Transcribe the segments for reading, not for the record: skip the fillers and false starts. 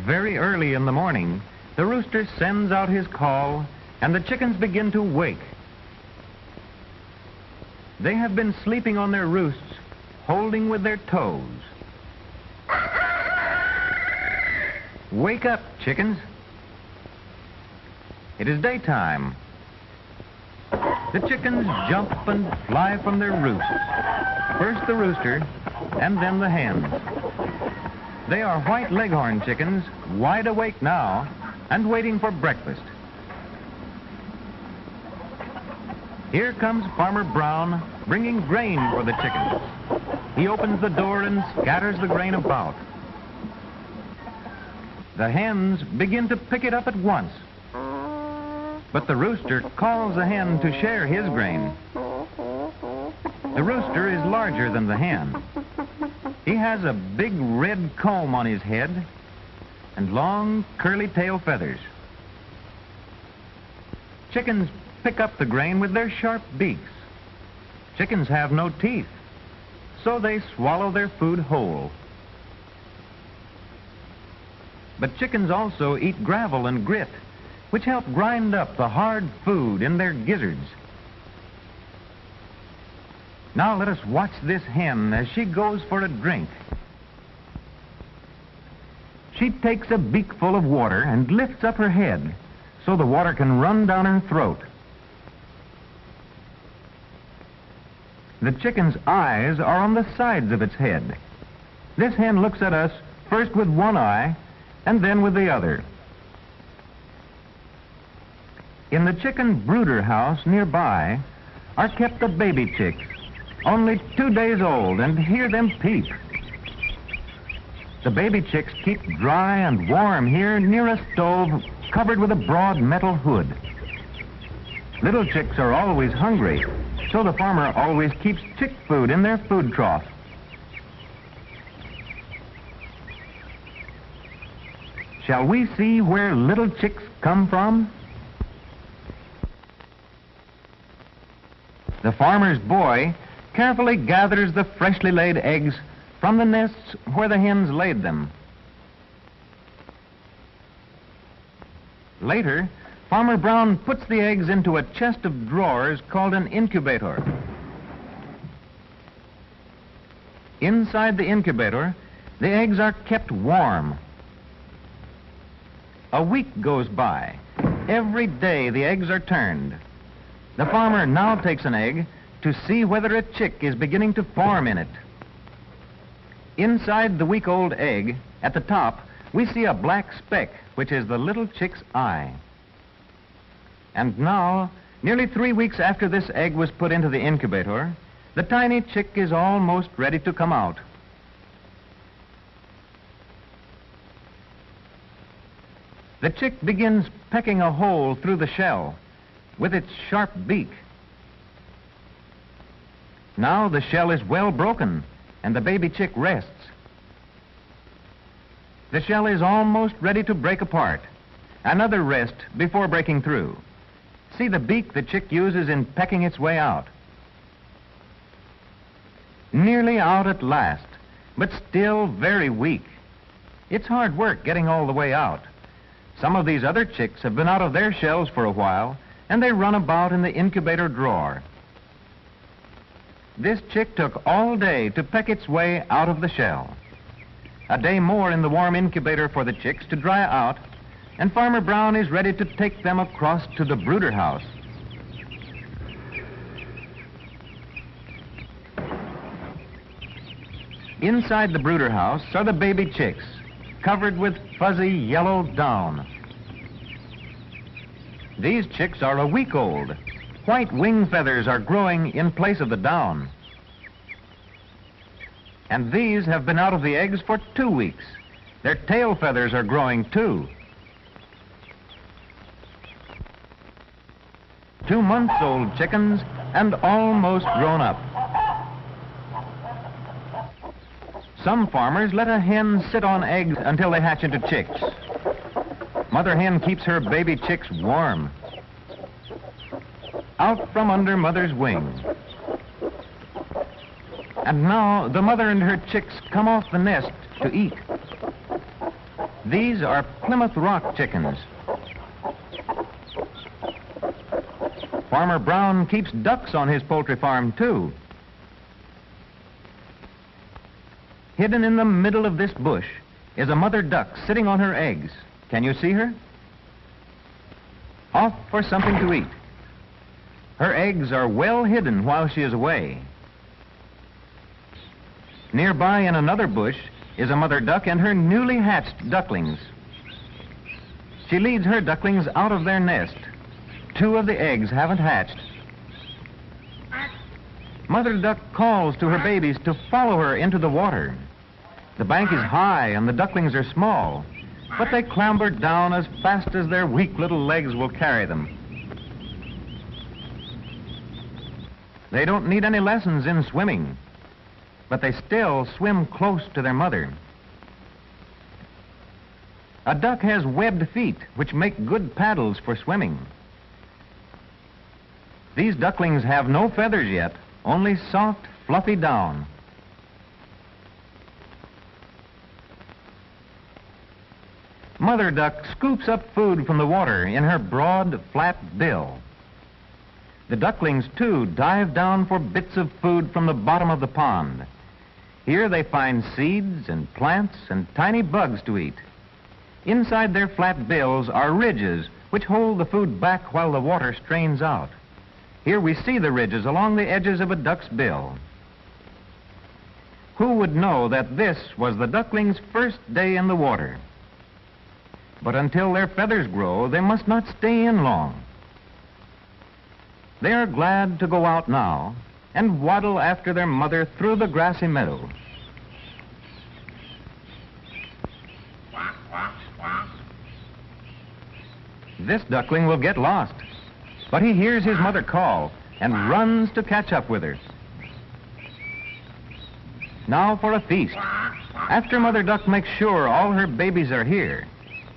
Very early in the morning, the rooster sends out his call, and the chickens begin to wake. They have been sleeping on their roosts, holding with their toes. Wake up, chickens. It is daytime. The chickens jump and fly from their roosts. First the rooster, and then the hens. They are white leghorn chickens, wide awake now, and waiting for breakfast. Here comes Farmer Brown, bringing grain for the chickens. He opens the door and scatters the grain about. The hens begin to pick it up at once. But the rooster calls the hen to share his grain. The rooster is larger than the hen. He has a big red comb on his head and long curly tail feathers. Chickens pick up the grain with their sharp beaks. Chickens have no teeth, so they swallow their food whole. But chickens also eat gravel and grit, which help grind up the hard food in their gizzards. Now let us watch this hen as she goes for a drink. She takes a beakful of water and lifts up her head so the water can run down her throat. The chicken's eyes are on the sides of its head. This hen looks at us first with one eye and then with the other. In the chicken brooder house nearby are kept the baby chicks, only 2 days old, and hear them peep. The baby chicks keep dry and warm here near a stove covered with a broad metal hood. Little chicks are always hungry, so the farmer always keeps chick food in their food trough. Shall we see where little chicks come from? The farmer's boy carefully gathers the freshly laid eggs from the nests where the hens laid them. Later, Farmer Brown puts the eggs into a chest of drawers called an incubator. Inside the incubator, the eggs are kept warm. A week goes by. Every day the eggs are turned. The farmer now takes an egg to see whether a chick is beginning to form in it. Inside the week-old egg, at the top, we see a black speck, which is the little chick's eye. And now, nearly 3 weeks after this egg was put into the incubator, the tiny chick is almost ready to come out. The chick begins pecking a hole through the shell with its sharp beak. Now the shell is well broken and the baby chick rests. The shell is almost ready to break apart. Another rest before breaking through. See the beak the chick uses in pecking its way out. Nearly out at last, but still very weak. It's hard work getting all the way out. Some of these other chicks have been out of their shells for a while, and they run about in the incubator drawer. This chick took all day to peck its way out of the shell. A day more in the warm incubator for the chicks to dry out, and Farmer Brown is ready to take them across to the brooder house. Inside the brooder house are the baby chicks, covered with fuzzy yellow down. These chicks are a week old. White wing feathers are growing in place of the down. And these have been out of the eggs for 2 weeks. Their tail feathers are growing too. 2 months old chickens and almost grown up. Some farmers let a hen sit on eggs until they hatch into chicks. Mother hen keeps her baby chicks warm. Out from under mother's wing. And now the mother and her chicks come off the nest to eat. These are Plymouth Rock chickens. Farmer Brown keeps ducks on his poultry farm, too. Hidden in the middle of this bush is a mother duck sitting on her eggs. Can you see her? Off for something to eat. Her eggs are well hidden while she is away. Nearby in another bush is a mother duck and her newly hatched ducklings. She leads her ducklings out of their nest. 2 of the eggs haven't hatched. Mother duck calls to her babies to follow her into the water. The bank is high and the ducklings are small, but they clamber down as fast as their weak little legs will carry them. They don't need any lessons in swimming, but they still swim close to their mother. A duck has webbed feet, which make good paddles for swimming. These ducklings have no feathers yet, only soft, fluffy down. Mother duck scoops up food from the water in her broad, flat bill. The ducklings, too, dive down for bits of food from the bottom of the pond. Here they find seeds and plants and tiny bugs to eat. Inside their flat bills are ridges which hold the food back while the water strains out. Here we see the ridges along the edges of a duck's bill. Who would know that this was the ducklings' first day in the water? But until their feathers grow, they must not stay in long. They are glad to go out now and waddle after their mother through the grassy meadow. This duckling will get lost, but he hears his mother call and runs to catch up with her. Now for a feast. After Mother Duck makes sure all her babies are here,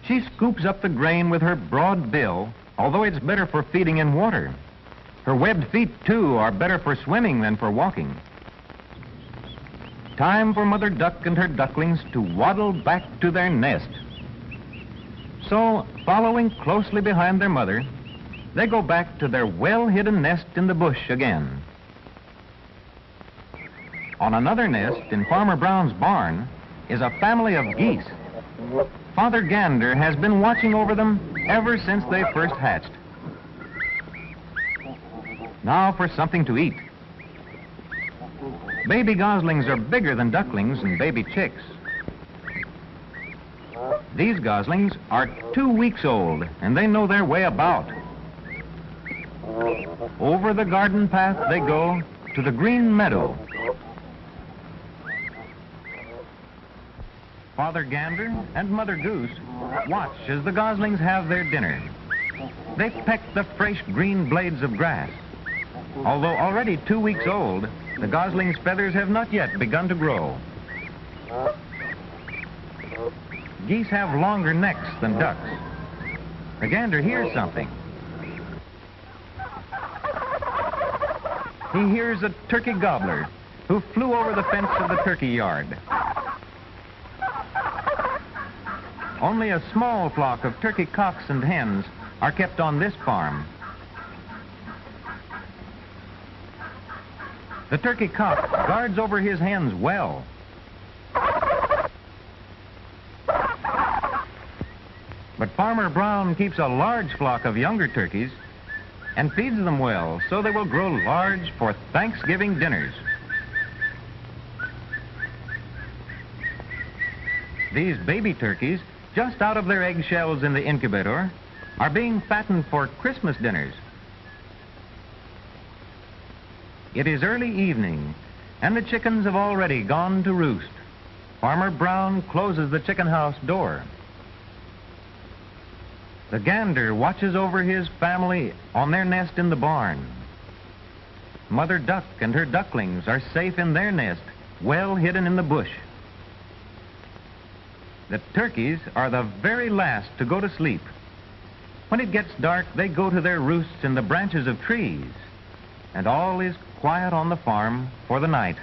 she scoops up the grain with her broad bill, although it's better for feeding in water. Her webbed feet, too, are better for swimming than for walking. Time for Mother Duck and her ducklings to waddle back to their nest. So, following closely behind their mother, they go back to their well-hidden nest in the bush again. On another nest in Farmer Brown's barn is a family of geese. Father Gander has been watching over them ever since they first hatched. Now for something to eat. Baby goslings are bigger than ducklings and baby chicks. These goslings are 2 weeks old, and they know their way about. Over the garden path they go to the green meadow. Father Gander and Mother Goose watch as the goslings have their dinner. They peck the fresh green blades of grass. Although already 2 weeks old, the gosling's feathers have not yet begun to grow. Geese have longer necks than ducks. The gander hears something. He hears a turkey gobbler who flew over the fence of the turkey yard. Only a small flock of turkey cocks and hens are kept on this farm. The turkey cock guards over his hens well. But Farmer Brown keeps a large flock of younger turkeys and feeds them well so they will grow large for Thanksgiving dinners. These baby turkeys, just out of their eggshells in the incubator, are being fattened for Christmas dinners. It is early evening, and the chickens have already gone to roost. Farmer Brown closes the chicken house door. The gander watches over his family on their nest in the barn. Mother Duck and her ducklings are safe in their nest, well hidden in the bush. The turkeys are the very last to go to sleep. When it gets dark, they go to their roosts in the branches of trees, and all is quiet on the farm for the night.